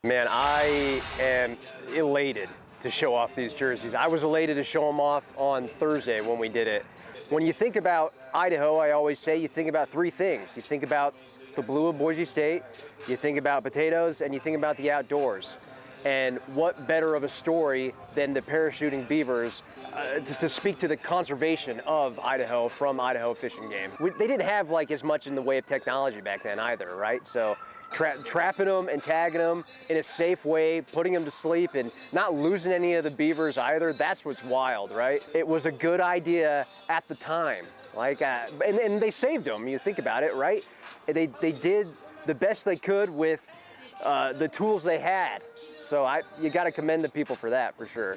Man, I am elated to show off these jerseys. I was elated to show them off on Thursday when we did it. When you think about Idaho, I always say you think about three things. You think about the blue of Boise State, you think about potatoes, and you think about the outdoors. And what better of a story than the parachuting beavers to speak to the conservation of Idaho from Idaho Fish and Game. They didn't have like as much in the way of technology back then either, right? So trapping them and tagging them in a safe way, putting them to sleep and not losing any of the beavers either, that's what's wild, right? It was a good idea at the time. Like, and they saved them, you think about it, right? They did the best they could with the tools they had. So you got to commend the people for that, for sure.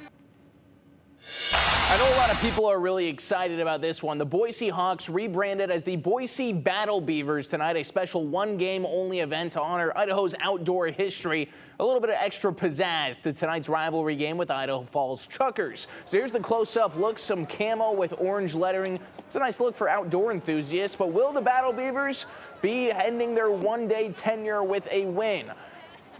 I know a lot of people are really excited about this one. The Boise Hawks rebranded as the Boise Battle Beavers tonight, a special one-game-only event to honor Idaho's outdoor history. A little bit of extra pizzazz to tonight's rivalry game with Idaho Falls Chuckers. So here's the close-up look, some camo with orange lettering. It's a nice look for outdoor enthusiasts, but will the Battle Beavers be ending their one-day tenure with a win?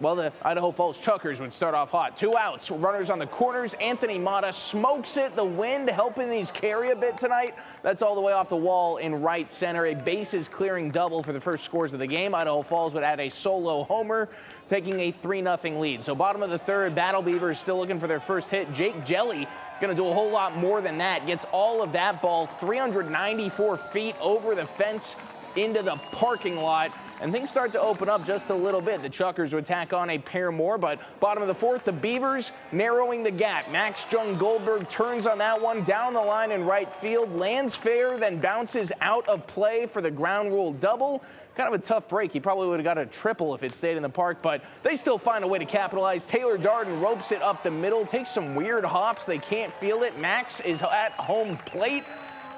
Well, the Idaho Falls Chuckers would start off hot. 2 outs, runners on the corners. Anthony Mata smokes it. The wind helping these carry a bit tonight. That's all the way off the wall in right center. A bases clearing double for the first scores of the game. Idaho Falls would add a solo homer, taking a 3-0 lead. So bottom of the third, Battle Beavers still looking for their first hit. Jake Jelly going to do a whole lot more than that. Gets all of that ball 394 feet over the fence into the parking lot. And things start to open up just a little bit. The Chuckers would tack on a pair more, but bottom of the fourth, the Beavers narrowing the gap. Max Jung Goldberg turns on that one down the line in right field, lands fair, then bounces out of play for the ground rule double. Kind of a tough break. He probably would have got a triple if it stayed in the park, but they still find a way to capitalize. Taylor Darden ropes it up the middle, takes some weird hops. They can't feel it. Max is at home plate.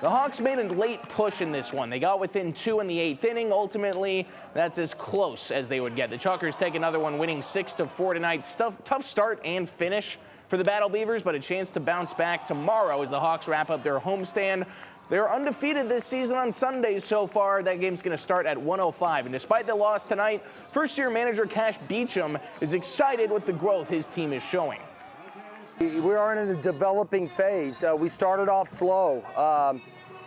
The Hawks made a late push in this one. They got within 2 in the 8th inning. Ultimately, that's as close as they would get. The Chuckers take another one, winning 6-4 tonight. Tough start and finish for the Battle Beavers, but a chance to bounce back tomorrow as the Hawks wrap up their homestand. They're undefeated this season on Sundays so far. That game's going to start at 1:05. And despite the loss tonight, first-year manager Cash Beecham is excited with the growth his team is showing. We are in a developing phase. We started off slow.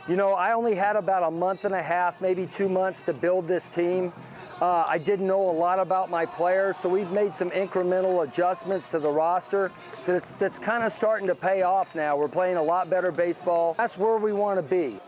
You know, I only had about a month and a half, maybe 2 months to build this team. I didn't know a lot about my players, so we've made some incremental adjustments to the roster that's kind of starting to pay off now. We're playing a lot better baseball. That's where we want to be.